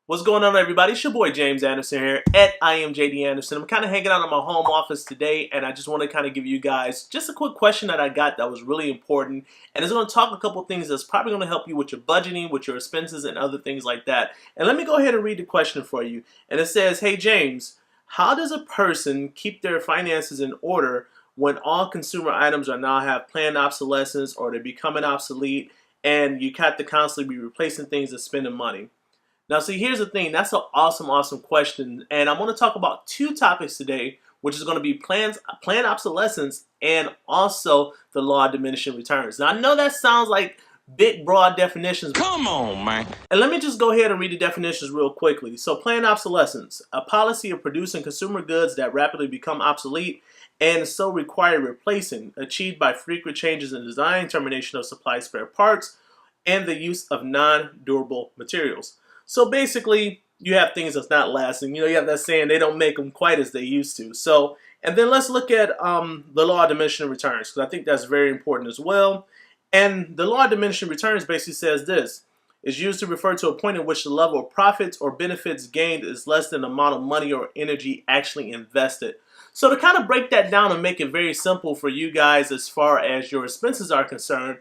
What's going on, everybody? It's your boy James Anderson here at I am JD Anderson. I'm kind of hanging out in my home office today, and I just want to kind of give you guys just a quick question that I got that was really important, and it's going to talk a couple things that's probably going to help you with your budgeting, with your expenses, and other things like that. And let me go ahead and read the question for you. And it says, "Hey James, how does a person keep their finances in order when all consumer items are now have planned obsolescence or they're becoming obsolete, and you have to constantly be replacing things and spending money?" Now, see, here's the thing. That's an awesome question. And I'm going to talk about two topics today, which is going to be planned obsolescence and also the law of diminishing returns. Now, I know that sounds like big, broad definitions. Come on, man. And let me just go ahead and read the definitions real quickly. So, planned obsolescence, a policy of producing consumer goods that rapidly become obsolete and so require replacing, achieved by frequent changes in design, termination of supply spare parts, and the use of non-durable materials. So basically, you have things that's not lasting. You have that saying, they don't make them quite as they used to. So, and then let's look at the law of diminishing returns, because I think that's very important as well. And the law of diminishing returns basically says this: is used to refer to a point at which the level of profits or benefits gained is less than the amount of money or energy actually invested. So to kind of break that down and make it very simple for you guys as far as your expenses are concerned,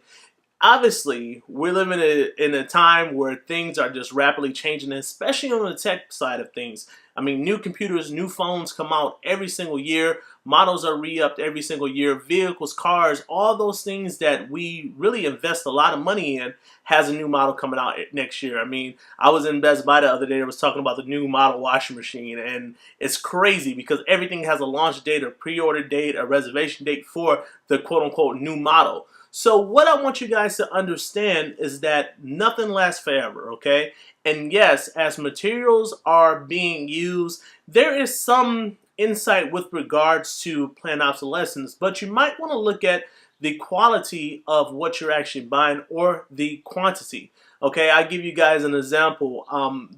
obviously, we're living in a time where things are just rapidly changing, especially on the tech side of things. I mean, new computers, new phones come out every single year. Models are re-upped every single year. Vehicles, cars, all those things that we really invest a lot of money in has a new model coming out next year. I mean, I was in Best Buy the other day. I was talking about the new model washing machine, and it's crazy because everything has a launch date, a pre-order date, a reservation date for the quote-unquote new model. So what I want you guys to understand is that nothing lasts forever, okay? And yes, as materials are being used, there is some insight with regards to planned obsolescence, but you might want to look at the quality of what you're actually buying or the quantity. Okay, I'll give you guys an example.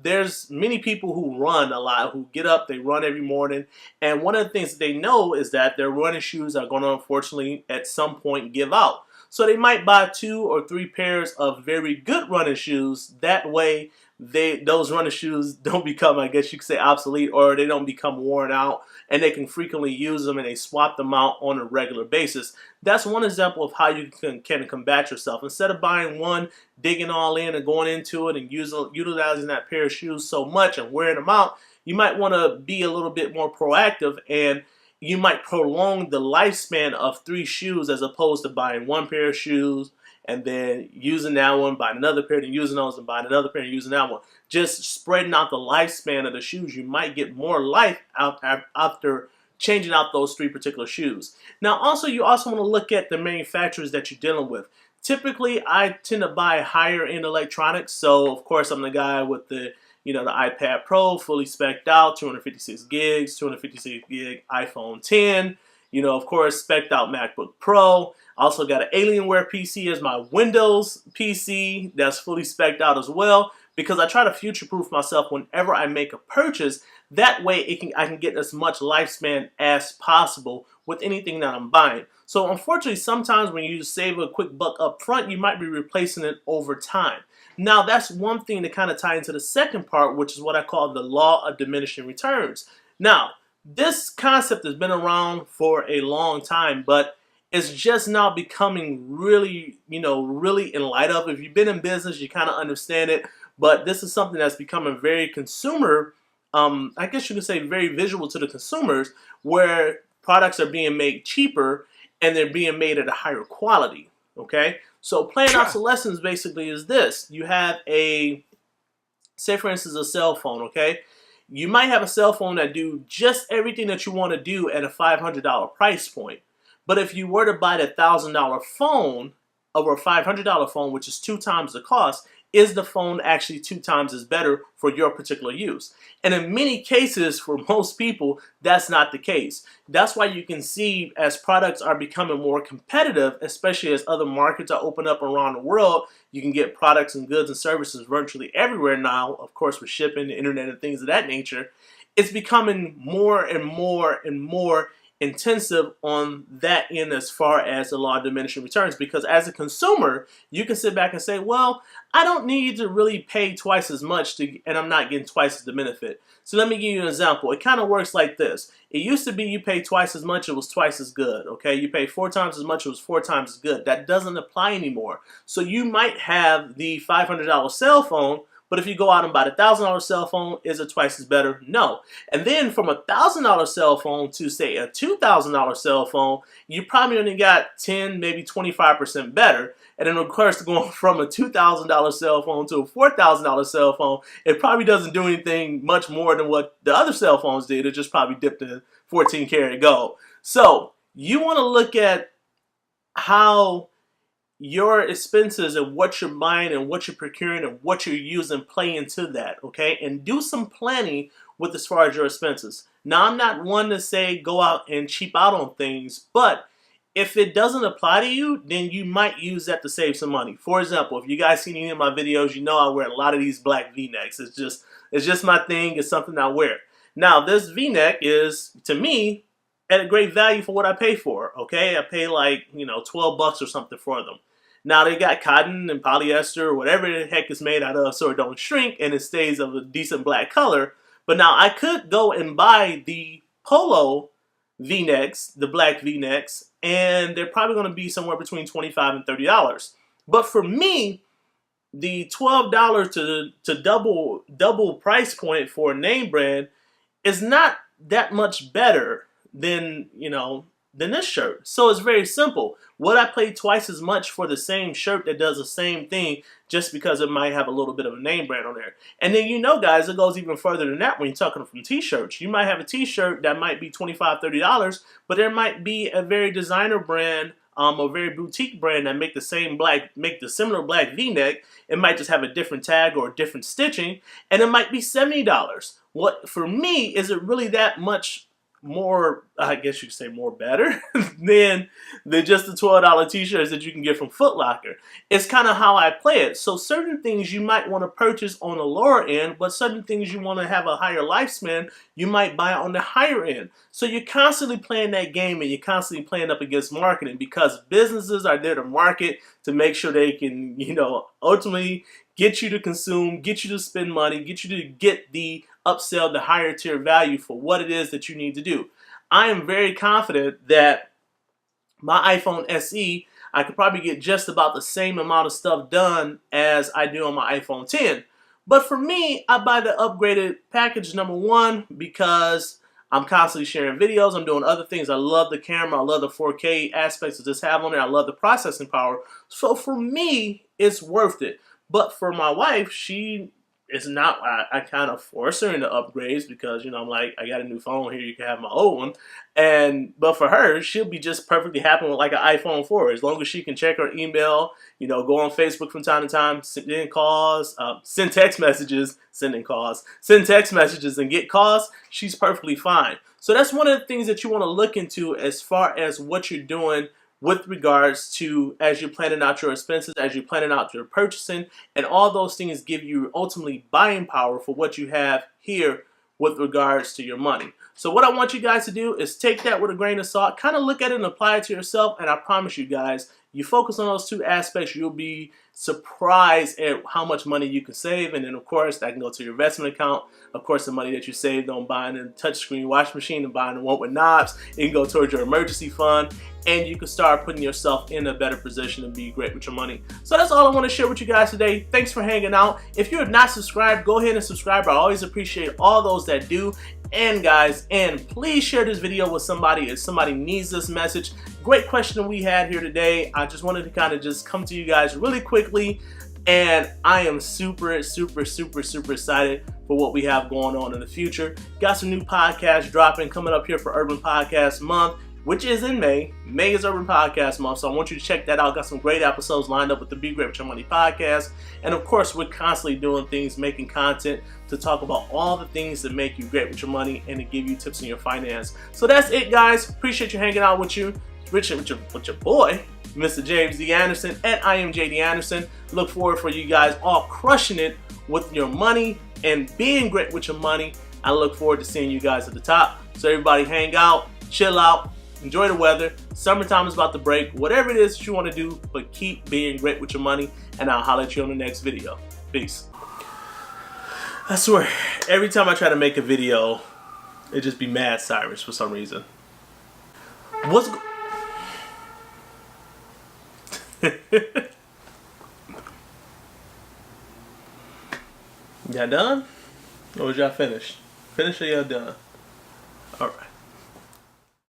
There's many people who run a lot, who get up, they run every morning, and one of the things that they know is that their running shoes are going to unfortunately at some point give out. So they might buy 2 or 3 pairs of very good running shoes. That way, those running shoes don't become, I guess you could say, obsolete, or they don't become worn out, and they can frequently use them and they swap them out on a regular basis. That's one example of how you can combat yourself. Instead of buying one, digging all in and going into it and utilizing that pair of shoes so much and wearing them out, you might want to be a little bit more proactive, and you might prolong the lifespan of 3 shoes as opposed to buying 1 pair of shoes and then using that one, buying another pair, and using those, and buying another pair, and using that one. Just spreading out the lifespan of the shoes, you might get more life out after changing out those 3 particular shoes. Now, also, you also want to look at the manufacturers that you're dealing with. Typically, I tend to buy higher end electronics, so of course, I'm the guy with the iPad Pro, fully spec'd out, 256 gigs, 256 gig iPhone 10. Of course, spec'd out MacBook Pro. Also got an Alienware PC as my Windows PC that's fully spec'd out as well, because I try to future-proof myself whenever I make a purchase. That way, I can get as much lifespan as possible with anything that I'm buying. So unfortunately, sometimes when you save a quick buck up front, you might be replacing it over time. Now, that's one thing to kind of tie into the second part, which is what I call the law of diminishing returns. Now, this concept has been around for a long time, but it's just now becoming really, really in light of. If you've been in business, you kind of understand it, but this is something that's becoming very consumer, I guess you could say very visual to the consumers, where products are being made cheaper and they're being made at a higher quality, okay? So planned obsolescence basically is this. You have say for instance, a cell phone, okay? You might have a cell phone that do just everything that you want to do at a $500 price point. But if you were to buy the $1,000 phone over a $500 phone, which is 2 times the cost, is the phone actually 2 times as better for your particular use? And in many cases, for most people, that's not the case. That's why you can see as products are becoming more competitive, especially as other markets are opening up around the world, you can get products and goods and services virtually everywhere now, of course, with shipping, the internet, and things of that nature. It's becoming more and more and more intensive on that end as far as the law of diminishing returns, because as a consumer, you can sit back and say, well, I don't need to really pay twice as much and I'm not getting twice as the benefit. So let me give you an example. It kind of works like this. It used to be you pay twice as much, it was twice as good. Okay, you pay 4 times as much, it was 4 times as good. That doesn't apply anymore. So you might have the $500 cell phone, but if you go out and buy the $1,000 cell phone, is it twice as better? No. And then from a $1,000 cell phone to, say, a $2,000 cell phone, you probably only got 10, maybe 25% better. And then, of course, going from a $2,000 cell phone to a $4,000 cell phone, it probably doesn't do anything much more than what the other cell phones did. It just probably dipped in 14 karat gold. So you want to look at how your expenses and what you're buying and what you're procuring and what you're using play into that, okay? And do some planning with as far as your expenses. Now, I'm not one to say go out and cheap out on things, but if it doesn't apply to you, then you might use that to save some money. For example, if you guys seen any of my videos, you know I wear a lot of these black V-necks. It's just my thing. It's something I wear. Now, this V-neck is, to me, at a great value for what I pay for, okay? I pay like, 12 bucks or something for them. Now they got cotton and polyester or whatever the heck it's made out of so it don't shrink and it stays of a decent black color. But now I could go and buy the polo V-necks, the black V-necks, and they're probably going to be somewhere between $25 and $30. But for me, the $12 to double price point for a name brand is not that much better than, than this shirt. So it's very simple. Would I pay twice as much for the same shirt that does the same thing just because it might have a little bit of a name brand on there? And then guys, it goes even further than that when you're talking from t-shirts. You might have a t-shirt that might be $25, $30, but there might be a very designer brand, a very boutique brand that make the similar black V-neck. It might just have a different tag or a different stitching, and it might be $70. What, for me, is it really that much more, I guess you could say more better than just the $12 t-shirts that you can get from Foot Locker? It's kind of how I play it. So certain things you might want to purchase on the lower end, but certain things you want to have a higher lifespan, you might buy on the higher end. So you're constantly playing that game and you're constantly playing up against marketing, because businesses are there to market to make sure they can, ultimately get you to consume, get you to spend money, get you to get the upsell, the higher tier value for what it is that you need to do. I am very confident that my iPhone SE, I could probably get just about the same amount of stuff done as I do on my iPhone 10. But for me, I buy the upgraded package, number one, because I'm constantly sharing videos. I'm doing other things. I love the camera. I love the 4K aspects that this have on there. I love the processing power. So for me, it's worth it. But for my wife, it's not. I kind of force her into upgrades because, I'm like, I got a new phone here, you can have my old one. But for her, she'll be just perfectly happy with like an iPhone 4. As long as she can check her email, go on Facebook from time to time, send calls, send text messages, send text messages and get calls, she's perfectly fine. So that's one of the things that you want to look into as far as what you're doing with regards to as you're planning out your expenses, as you're planning out your purchasing, and all those things give you ultimately buying power for what you have here with regards to your money. So what I want you guys to do is take that with a grain of salt, kind of look at it and apply it to yourself, and I promise you guys, you focus on those two aspects, you'll be surprised at how much money you can save. And then, of course, that can go to your investment account. Of course, the money that you saved on buying a touchscreen washing machine and buying the one with knobs, it can go towards your emergency fund, and you can start putting yourself in a better position to be great with your money. So that's all I want to share with you guys today. Thanks for hanging out. If you're not subscribed, go ahead and subscribe. I always appreciate all those that do. And guys, please share this video with somebody if somebody needs this message. Great question we had here today. I just wanted to kind of just come to you guys really quickly, and I am super excited for what we have going on in the future. Got some new podcasts dropping coming up here for Urban Podcast Month, which is in May. May is Urban Podcast Month, so I want you to check that out. Got some great episodes lined up with the Begreat with Your Money podcast. And of course, we're constantly doing things, making content to talk about all the things that make you great with your money and to give you tips on your finance. So that's it, guys. Appreciate you hanging out with your boy, Mr. James D. Anderson, and I am JD Anderson. Look forward for you guys all crushing it with your money and being great with your money. I look forward to seeing you guys at the top. So everybody hang out, chill out, enjoy the weather. Summertime is about to break. Whatever it is that you want to do, but keep being great with your money, and I'll holler at you on the next video. Peace. I swear, every time I try to make a video, it just be mad Cyrus for some reason. What's y'all done? Or was y'all finished? Finished or y'all done? Alright.